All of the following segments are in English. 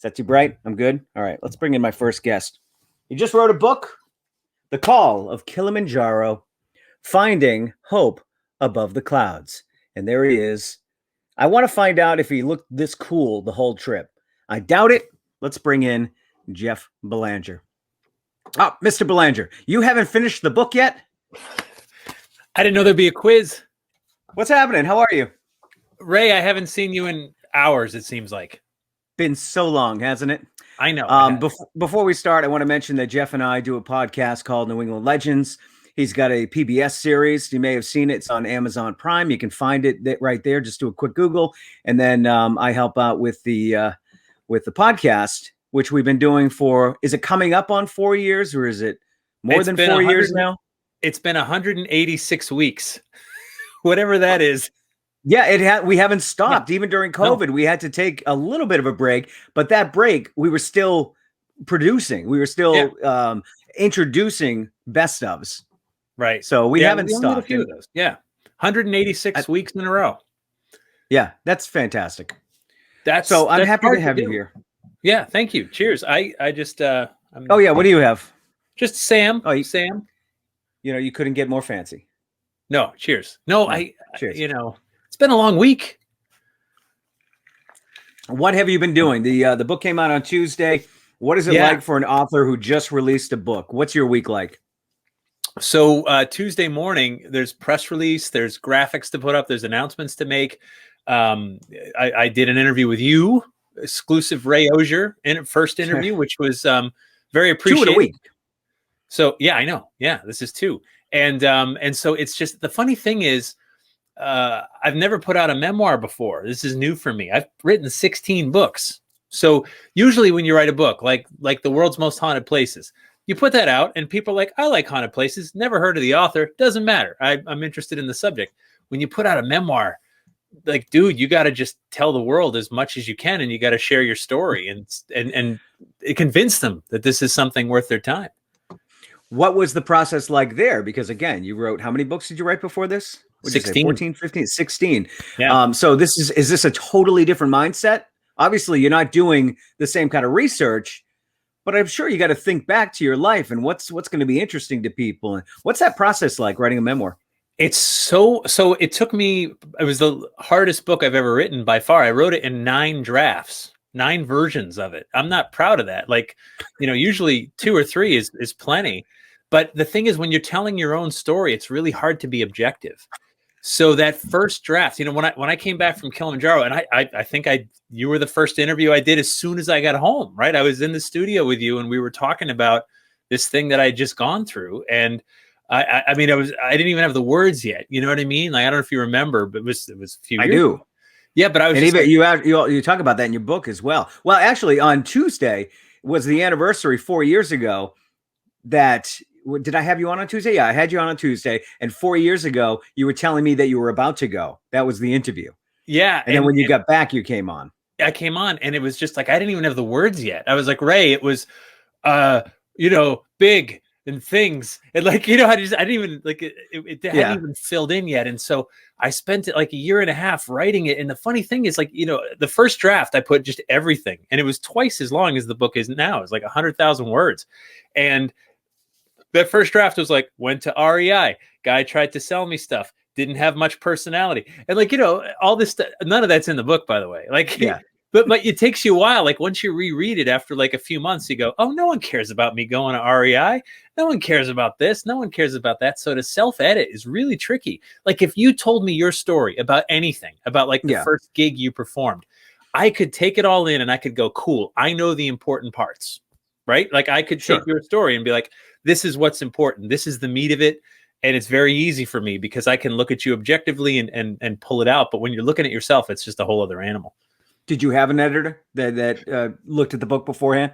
that too bright? I'm good. All right, let's bring in my first guest. He just wrote a book, The Call of Kilimanjaro, Finding Hope Above the Clouds. And there he is. I want to find out if he looked this cool the whole trip. I doubt it. Let's bring in Jeff Belanger. Oh, Mr. Belanger, you haven't finished the book yet? I didn't know there'd be a quiz. What's happening? How are you? Ray, I haven't seen you in hours, it seems like. Been so long, hasn't it? I know. Before we start, I want to mention that Jeff and I do a podcast called New England Legends. He's got a PBS series. You may have seen it. It's on Amazon Prime. You can find it right there. Just do a quick Google. And then I help out with the podcast, which we've been doing for, is it coming up on 4 years or is it more than 4 years now? It's been 186 weeks, whatever that is. Yeah, we haven't stopped. Even during COVID, we had to take a little bit of a break, but that break, we were still producing. We were still introducing best ofs. Right. So we haven't stopped. A few of those. Yeah. 186 weeks in a row. Yeah, that's fantastic. So I'm happy to have you here. Yeah, thank you. Cheers. I just what do you have? Just Sam. Sam. You couldn't get more fancy. No, cheers. No, cheers. It's been a long week. What have you been doing? The book came out on Tuesday. What is it like for an author who just released a book? What's your week like? So Tuesday morning, there's press release, there's graphics to put up, there's announcements to make. I did an interview with you, exclusive Ray Osier, first interview, which was very appreciated. 2 in a week. So yeah, I know. Yeah, this is 2. And so it's just, the funny thing is, I've never put out a memoir before. This is new for me. I've written 16 books. So usually when you write a book, like The World's Most Haunted Places, you put that out and people are like, I like haunted places. Never heard of the author. Doesn't matter. I'm interested in the subject. When you put out a memoir, like, dude, you got to just tell the world as much as you can, and you got to share your story and convince them that this is something worth their time. What was the process like there? Because again, you wrote, how many books did you write before this? 16. 14, 15, 16. Yeah. So is this a totally different mindset? Obviously, you're not doing the same kind of research, but I'm sure you got to think back to your life and what's going to be interesting to people. And what's that process like, writing a memoir? It's so it took me, it was the hardest book I've ever written by far. I wrote it in 9 drafts, 9 versions of it. I'm not proud of that. Like, usually 2 or 3 is plenty. But the thing is, when you're telling your own story, it's really hard to be objective. So that first draft, when I came back from Kilimanjaro, and I think you were the first interview I did as soon as I got home, right? I was in the studio with you and we were talking about this thing that I had just gone through. And I didn't even have the words yet. You know what I mean? Like, I don't know if you remember, but it was a few years ago. Yeah, but I was. And even you talk about that in your book as well. Well, actually, on Tuesday was the anniversary 4 years ago. Did I have you on Tuesday? Yeah, I had you on Tuesday. And 4 years ago, you were telling me that you were about to go. That was the interview. Yeah. And then when you got back, you came on. I came on and it was just like, I didn't even have the words yet. I was like, Ray, it was, big and things. And like, I didn't even like it hadn't even filled in yet. And so I spent it like a year and a half writing it. And the funny thing is, like, the first draft, I put just everything, and it was twice as long as the book is now. It's like 100,000 words. And that first draft was like, went to REI, guy tried to sell me stuff, didn't have much personality. And like, all this stuff, none of that's in the book, by the way. Like, yeah. But it takes you a while. Like, once you reread it after like a few months, you go, oh, no one cares about me going to REI. No one cares about this. No one cares about that. So to self-edit is really tricky. Like, if you told me your story about anything, about like the first gig you performed, I could take it all in and I could go, cool, I know the important parts, right? Like, I could take your story and be like, this is what's important. This is the meat of it. And it's very easy for me because I can look at you objectively and pull it out. But when you're looking at yourself, it's just a whole other animal. Did you have an editor that looked at the book beforehand?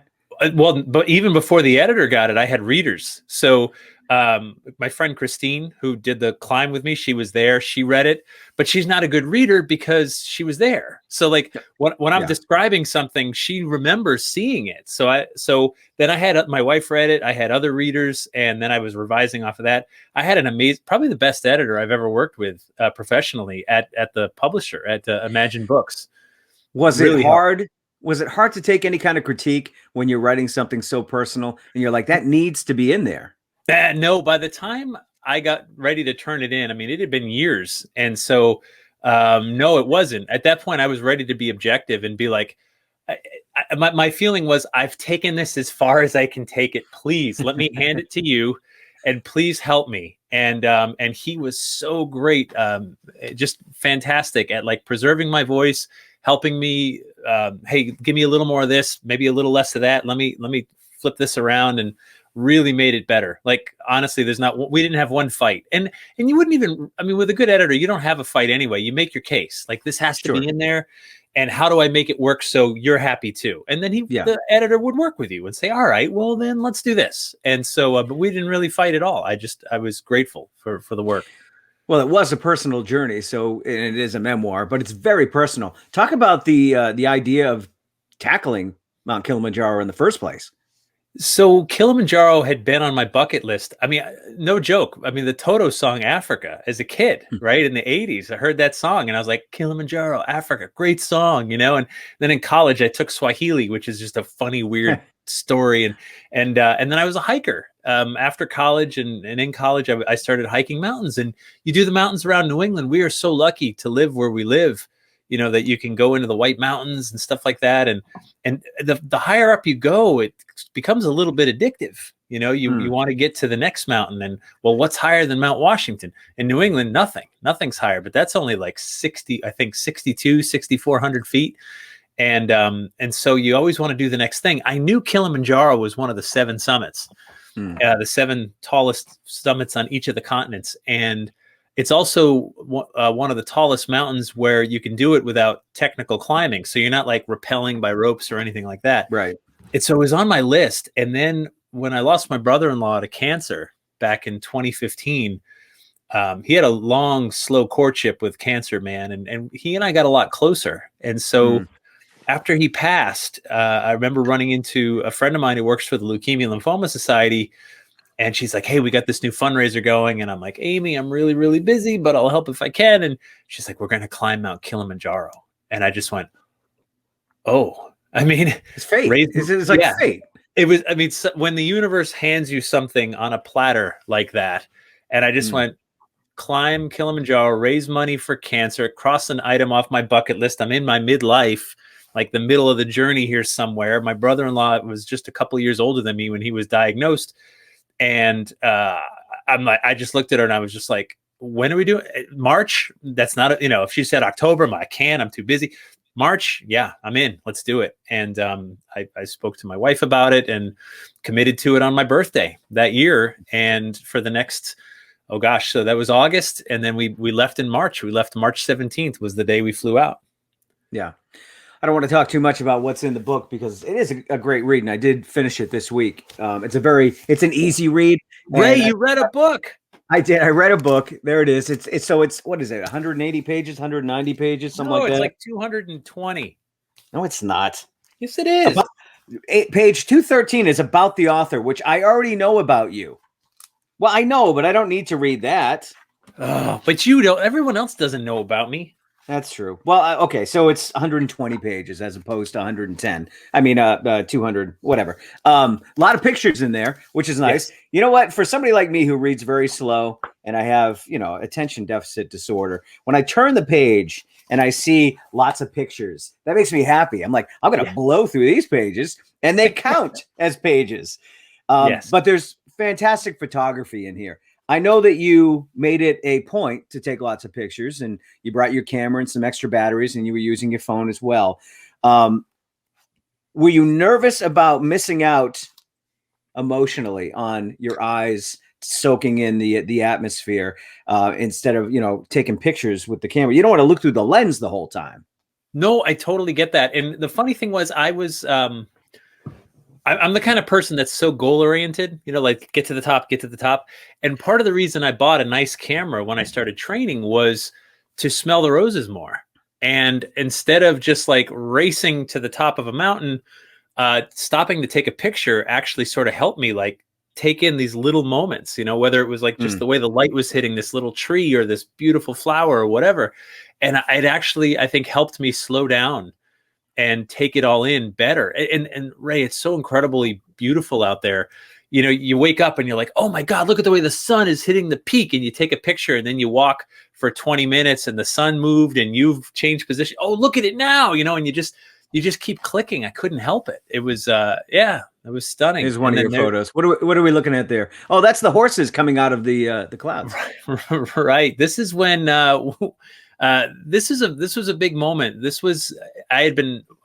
Well, but even before the editor got it, I had readers. So my friend Christine, who did the climb with me, she was there. She read it, but she's not a good reader because she was there. So like when I'm describing something, she remembers seeing it. So then I had my wife read it. I had other readers, and then I was revising off of that. I had an amazing, probably the best editor I've ever worked with professionally at the publisher at Imagine Books. Was it hard Was it hard to take any kind of critique when you're writing something so personal and you're like, that needs to be in there? No, by the time I got ready to turn it in, I mean, it had been years. And so, no, it wasn't. At that point, I was ready to be objective and be like, my feeling was, I've taken this as far as I can take it. Please let me hand it to you, and please help me. And he was so great, just fantastic at like preserving my voice, helping me. Hey, give me a little more of this, maybe a little less of that. Let me flip this around, and really made it better. Like, honestly, we didn't have one fight, and you wouldn't even, I mean, with a good editor, you don't have a fight anyway. You make your case, like, this has to be in there, and how do I make it work so you're happy too? And then the editor would work with you and say, all right, well then let's do this. And so, but we didn't really fight at all. I was grateful for the work. Well, it was a personal journey, so, and it is a memoir, but it's very personal. Talk about the idea of tackling Mount Kilimanjaro in the first place. So Kilimanjaro had been on my bucket list. I mean, no joke. I mean, the Toto song Africa as a kid, right? In the 80s, I heard that song and I was like, Kilimanjaro, Africa, great song, you know? And then in college, I took Swahili, which is just a funny, weird story. And then I was a hiker after college, and in college, I started hiking mountains. And you do the mountains around New England. We are so lucky to live where we live, you know, that you can go into the White Mountains and stuff like that. And the higher up you go, it becomes a little bit addictive. You know, you want to get to the next mountain, and well, what's higher than Mount Washington? In New England, nothing's higher, but that's only like 6,400 feet. And so you always want to do the next thing. I knew Kilimanjaro was one of the 7 summits, the 7 tallest summits on each of the continents. And it's also one of the tallest mountains where you can do it without technical climbing. So you're not like rappelling by ropes or anything like that. Right. So it was on my list. And then when I lost my brother-in-law to cancer back in 2015, he had a long, slow courtship with cancer, man. And he and I got a lot closer. And so after he passed, I remember running into a friend of mine who works for the Leukemia Lymphoma Society. And she's like, hey, we got this new fundraiser going. And I'm like, Amy, I'm really, really busy, but I'll help if I can. And she's like, we're going to climb Mount Kilimanjaro. And I just went, oh, I mean, it's fate. It's like fate. It was, I mean, when the universe hands you something on a platter like that, and I just went, climb Kilimanjaro, raise money for cancer, cross an item off my bucket list. I'm in my midlife, like the middle of the journey here somewhere. My brother-in-law was just a couple years older than me when he was diagnosed. And I'm like, I just looked at her and I was just like, when are we doing March? That's not, if she said October, I'm too busy. March. Yeah, I'm in, let's do it. And I spoke to my wife about it and committed to it on my birthday that year. And for the next, so that was August. And then we left in March. We left March 17th was the day we flew out. Yeah. I don't want to talk too much about what's in the book because it is a great read, and I did finish it this week. It's an easy read. Ray, you read a book. I did. I read a book. There it is. It's what is it? 180 pages, 190 pages, something like that. It's like 220. No, it's not. Yes, it is. Page 213 is about the author, which I already know about you. Well, I know, but I don't need to read that. Oh, but you don't. Everyone else doesn't know about me. That's true. Well, okay, so it's 120 pages as opposed to 110. I mean, 200, whatever. A lot of pictures in there, which is nice. Yes. You know what? For somebody like me who reads very slow and I have, attention deficit disorder, when I turn the page and I see lots of pictures, that makes me happy. I'm like, I'm going to blow through these pages, and they count as pages. But there's fantastic photography in here. I know that you made it a point to take lots of pictures, and you brought your camera and some extra batteries, and you were using your phone as well. Were you nervous about missing out emotionally on your eyes soaking in the atmosphere instead of, taking pictures with the camera? You don't want to look through the lens the whole time. No, I totally get that. And the funny thing was I'm the kind of person that's so goal oriented, like get to the top. And part of the reason I bought a nice camera when I started training was to smell the roses more. And instead of just like racing to the top of a mountain, stopping to take a picture actually sort of helped me like take in these little moments, whether it was like just the way the light was hitting this little tree or this beautiful flower or whatever. And it actually, I think, helped me slow down and take it all in better. And Ray, it's so incredibly beautiful out there. You know, you wake up and you're like, oh my God, look at the way the sun is hitting the peak. And you take a picture and then you walk for 20 minutes and the sun moved and you've changed position. Oh, look at it now, you know, and you just keep clicking. I couldn't help it. It was, it was stunning. Here's one of your photos. What are we looking at there? Oh, that's the horses coming out of the clouds. Right. This is when, this was a big moment.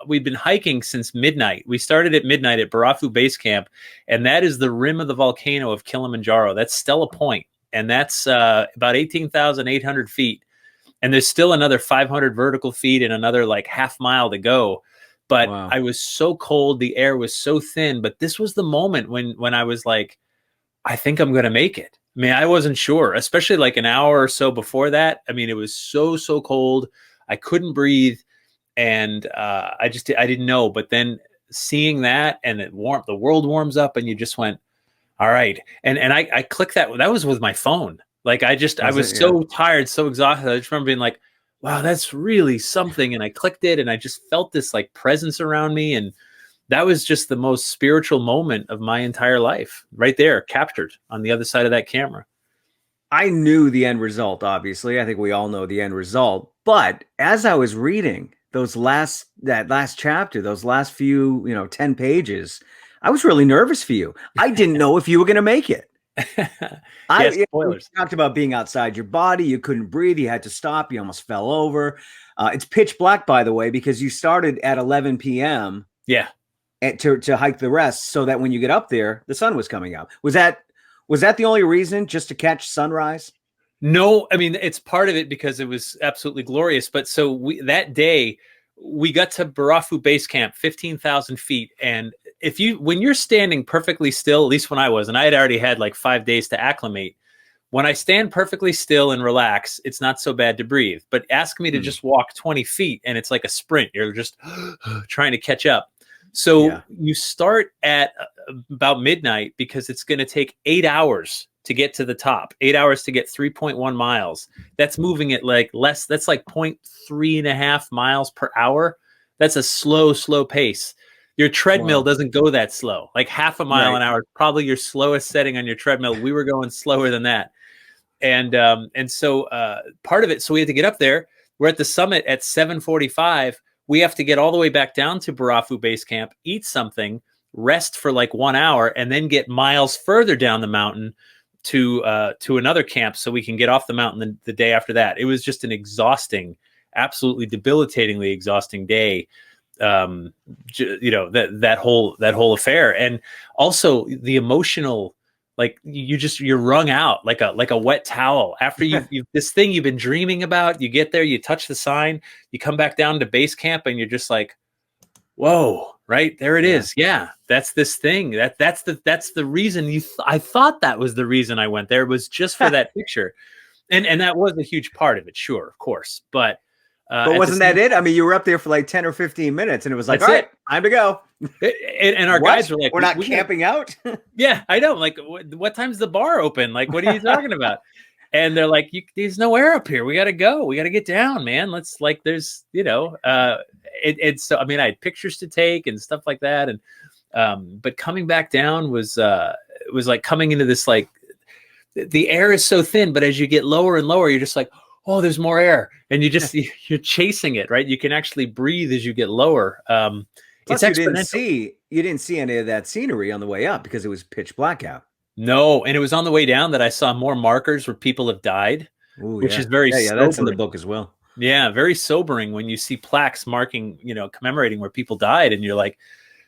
We'd been hiking since midnight. We started at midnight at Barafu Base Camp, and that is the rim of the volcano of Kilimanjaro. That's Stella Point, and that's about 18,800 feet. And there's still another 500 vertical feet and another like half mile to go. But wow. I was so cold, the air was so thin. But this was the moment when I was like, I think I'm going to make it. I mean, I wasn't sure, especially like an hour or so before that. I mean, it was so cold. I couldn't breathe. And I didn't know. But then seeing that and the world warms up and you just went, all right. And I clicked that. That was with my phone. Like I was so tired, so exhausted. I just remember being like, wow, that's really something. And I clicked it and I just felt this like presence around me. And that was just the most spiritual moment of my entire life right there, captured on the other side of that camera. I knew the end result, obviously. I think we all know the end result. But as I was reading that last chapter, those last few, 10 pages, I was really nervous for you. I didn't know if you were going to make it. Spoilers. You talked about being outside your body. You couldn't breathe. You had to stop. You almost fell over. It's pitch black, by the way, because you started at 11 p.m. Yeah. To hike the rest so that when you get up there, the sun was coming out. Was that the only reason, just to catch sunrise? No, I mean, it's part of it because it was absolutely glorious. But so that day we got to Barafu Base Camp, 15,000 feet. And when you're standing perfectly still, at least when I was, and I had already had like 5 days to acclimate, when I stand perfectly still and relax, it's not so bad to breathe. But ask me to just walk 20 feet and it's like a sprint. You're just trying to catch up. So you start at about midnight because it's going to take 8 hours to get to the top, 8 hours to get 3.1 miles. That's moving at like less. That's like 0.3 miles per hour. That's a slow pace. Your treadmill doesn't go that slow. Like half a mile an hour, probably your slowest setting on your treadmill. We were going slower than that. And so part of it, so we had to get up there. We're at the summit at 7:45. We have to get all the way back down to Barafu Base Camp, eat something, rest for like 1 hour, and then get miles further down the mountain to another camp so we can get off the mountain the day after that. It was just an exhausting, absolutely debilitatingly exhausting day. That whole affair, and also the emotional, like you're wrung out like a wet towel after you this thing you've been dreaming about. You get there, you touch the sign, you come back down to base camp, and you're just like, whoa, right there it is. Yeah, that's this thing. That's the reason I thought that was the reason I went there. It was just for that picture, and that was a huge part of it. Sure, of course, but wasn't that it? I mean, you were up there for like 10 or 15 minutes and it was like, all right, time to go. And our guides were like, we're not camping out. Yeah, I know. Like, what time's the bar open? Like, what are you talking about? And they're like, there's no air up here. We got to go. We got to get down, man. Let's there's, it's so, I mean, I had pictures to take and stuff like that. And, but coming back down was like coming into this, like the air is so thin, but as you get lower and lower, you're just like, oh, there's more air. And you're chasing it, right? You can actually breathe as you get lower. Plus, you didn't see any of that scenery on the way up because it was pitch black out. No, and it was on the way down that I saw more markers where people have died, which is very sobering. That's in the book as well. Yeah, very sobering when you see plaques marking, commemorating where people died, and you're like,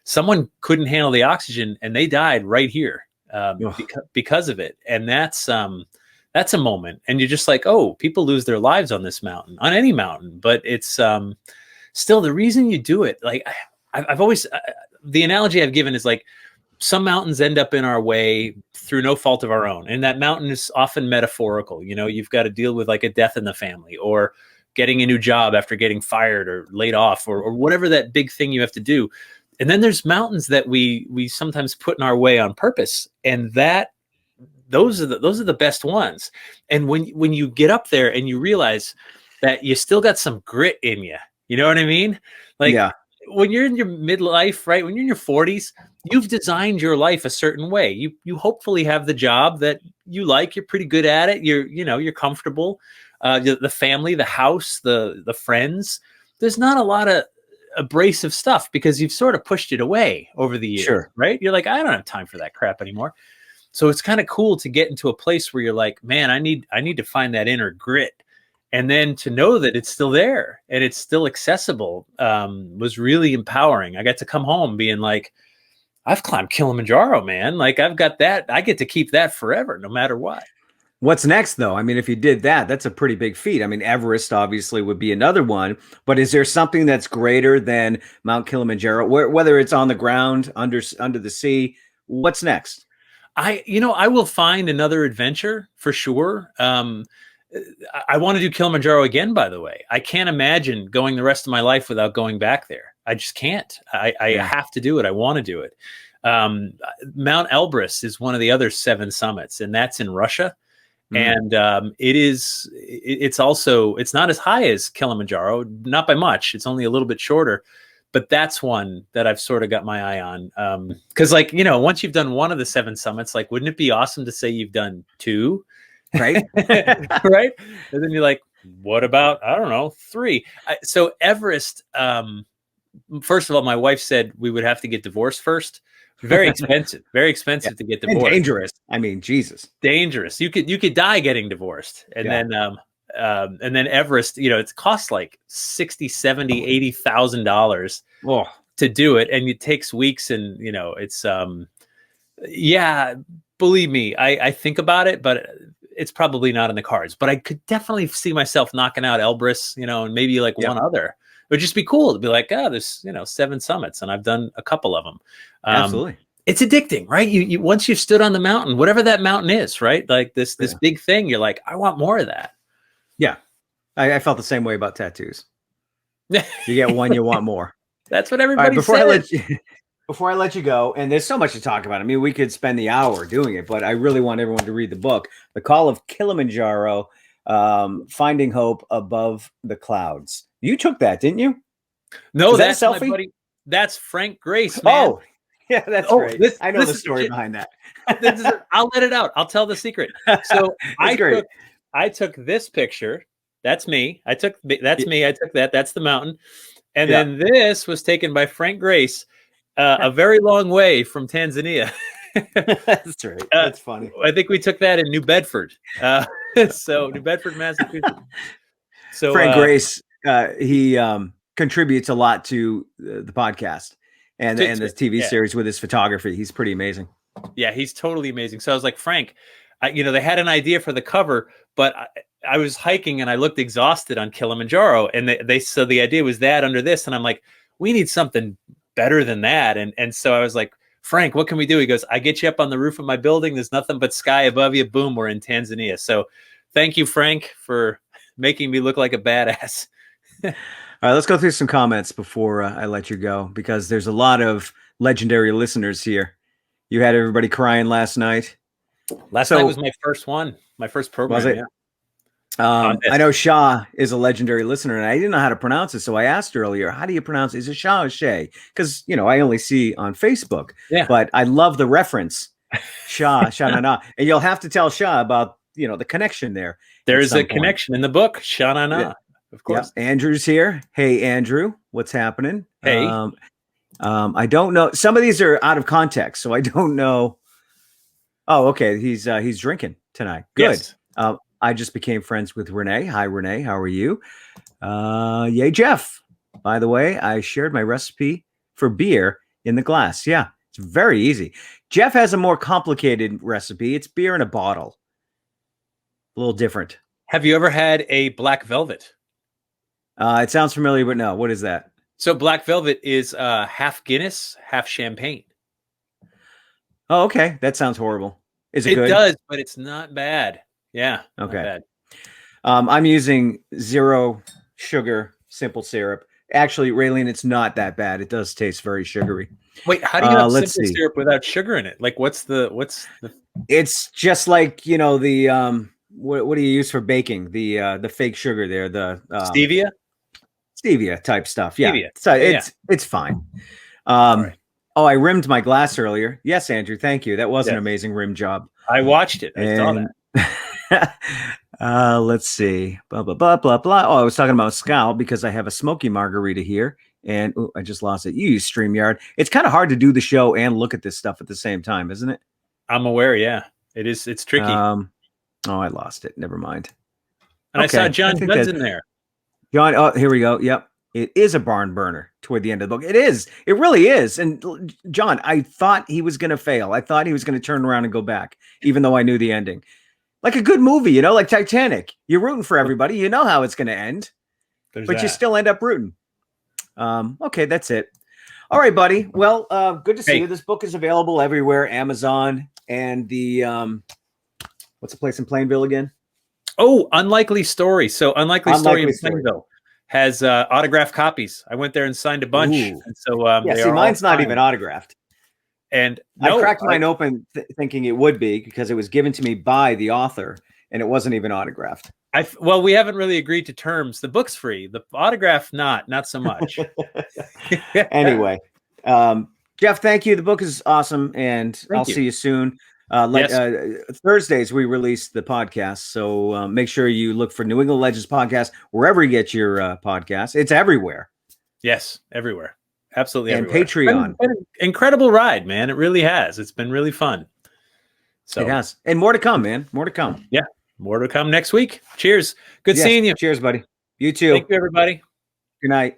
someone couldn't handle the oxygen and they died right here because of it. And that's a moment, and you're just like, oh, people lose their lives on this mountain, on any mountain, but it's still the reason you do it. Like I've always, the analogy I've given is like, some mountains end up in our way through no fault of our own. And that mountain is often metaphorical. You've got to deal with like a death in the family, or getting a new job after getting fired or laid off, or whatever that big thing you have to do. And then there's mountains that we sometimes put in our way on purpose. And those are the best ones. And when you get up there and you realize that you still got some grit in you, you know what I mean? Like, when you're in your midlife, right? When you're in your 40s, you've designed your life a certain way. You hopefully have the job that you like. You're pretty good at it. You're comfortable. The family, the house, the friends. There's not a lot of abrasive stuff because you've sort of pushed it away over the years, Sure. right? You're like, I don't have time for that crap anymore. So it's kind of cool to get into a place where you're like, man, I need to find that inner grit. And then to know that it's still there and it's still accessible was really empowering. I got to come home being like, I've climbed Kilimanjaro, man. Like I've got that. I get to keep that forever, no matter what. What's next, though? I mean, if you did that, that's a pretty big feat. I mean, Everest obviously would be another one, but is there something that's greater than Mount Kilimanjaro, whether it's on the ground, under the sea? What's next? I will find another adventure for sure. I want to do Kilimanjaro again, by the way. I can't imagine going the rest of my life without going back there. I just can't. I have to do it. I want to do it. Mount Elbrus is one of the other 7 summits, and that's in Russia. And it's not as high as Kilimanjaro, not by much. It's only a little bit shorter, but that's one that I've sort of got my eye on. Cause once you've done one of the 7 summits, like, wouldn't it be awesome to say you've done 2? Right. Right. And then you're like, what about, I don't know, 3. So Everest, first of all, my wife said we would have to get divorced first. Very expensive to get divorced. And dangerous. I mean, Jesus. Dangerous. You could die getting divorced. And then Everest, it costs like $60,000, $70,000, $80,000 to do it. And it takes weeks. And, it's, believe me, I think about it, but it's probably not in the cards. But I could definitely see myself knocking out Elbrus, and maybe like one other. It would just be cool to be like, there's 7 summits, and I've done a couple of them. Absolutely, it's addicting, right? You once you've stood on the mountain, whatever that mountain is, right? Like this big thing, you're like, I want more of that. Yeah, I felt the same way about tattoos. You get one, you want more. That's what everybody says. Before I let you go, and there's so much to talk about. I mean, we could spend the hour doing it, but I really want everyone to read the book, The Call of Kilimanjaro, Finding Hope Above the Clouds. You took that, didn't you? No, that's my buddy. That's Frank Grace, man. Oh, yeah, that's right. I know the story behind that. I'll let it out. I'll tell the secret. So I took this picture. That's me. That's me. I took that. That's the mountain. And then this was taken by Frank Grace, a very long way from Tanzania. That's right. That's funny. I think we took that in New Bedford. So New Bedford, Massachusetts. So Frank Grace, he contributes a lot to the podcast and the TV series with his photography. He's pretty amazing. Yeah, he's totally amazing. So I was like, Frank, they had an idea for the cover, but I was hiking and I looked exhausted on Kilimanjaro, and so the idea was that under this, and I'm like, we need something better than that. And so I was like, Frank, what can we do? He goes, I get you up on the roof of my building. There's nothing but sky above you. Boom, we're in Tanzania. So thank you, Frank, for making me look like a badass. All right, let's go through some comments before I let you go, because there's a lot of legendary listeners here. You had everybody crying last night. Last night was my first one, my first program. Was it? Yeah. I know Shah is a legendary listener, and I didn't know how to pronounce it, so I asked earlier, how do you pronounce it? Is it Shah or Shay? Because, I only see on Facebook, but I love the reference, Shah, Sha-na-na. And you'll have to tell Shah about, the connection there. There's a connection in the book, Sha-na-na. Yeah. Of course. Yeah. Andrew's here. Hey, Andrew, what's happening? Hey. I don't know. Some of these are out of context, so I don't know. Oh, okay. He's drinking tonight. Good. Yes. I just became friends with Renee. Hi, Renee. How are you? Yay, Jeff. By the way, I shared my recipe for beer in the glass. Yeah, it's very easy. Jeff has a more complicated recipe. It's beer in a bottle. A little different. Have you ever had a black velvet? It sounds familiar, but no. What is that? So black velvet is half Guinness, half champagne. Oh, okay. That sounds horrible. Is it good? It does, but it's not bad. Yeah. Okay. Bad. I'm using 0 sugar simple syrup. Actually, Raylene, it's not that bad. It does taste very sugary. Wait, how do you have simple syrup without sugar in it? Like, what's the? It's just like, the what do you use for baking? The fake sugar there, the stevia. stevia type stuff. Yeah, Stevia. so Yeah, it's fine. All right. Oh, I rimmed my glass earlier. Yes, Andrew, thank you. That was an Yes. amazing rim job. I watched it. I saw And that. let's see. Blah blah blah blah blah. Oh, I was talking about Scal because I have a smoky margarita here, and I just lost it. You use StreamYard. It's kind of hard to do the show and look at this stuff at the same time, isn't it? I'm aware. Yeah, it is. It's tricky. Oh, I lost it. Never mind. And I saw John Judd's in there. John. Oh, here we go. Yep. It is a barn burner toward the end of the book. It is. It really is. And John, I thought he was going to fail. I thought he was going to turn around and go back, even though I knew the ending. Like a good movie, you know, like Titanic. You're rooting for everybody. You know how it's going to end, but you still end up rooting. Okay, that's it. All right, buddy. Well, good to see you. This book is available everywhere. Amazon and the what's the place in Plainville again? Oh, Unlikely Story. So Unlikely Story in Plainville has autographed copies. I went there and signed a bunch. Ooh. And so see, mine's not even autographed. And I cracked mine open thinking it would be because it was given to me by the author and it wasn't even autographed. Well, we haven't really agreed to terms. The book's free. The autograph, not so much. Anyway, Jeff, thank you. The book is awesome, and I'll see you soon. Thursdays we release the podcast, so make sure you look for New England Legends podcast wherever you get your podcasts. It's everywhere. Yes, everywhere. Absolutely. And everywhere. Patreon. It's been an incredible ride, man. It really has. It's been really fun. So it has. And more to come, man. More to come. Yeah. More to come next week. Cheers. Good seeing you. Cheers, buddy. You too. Thank you, everybody. Good night.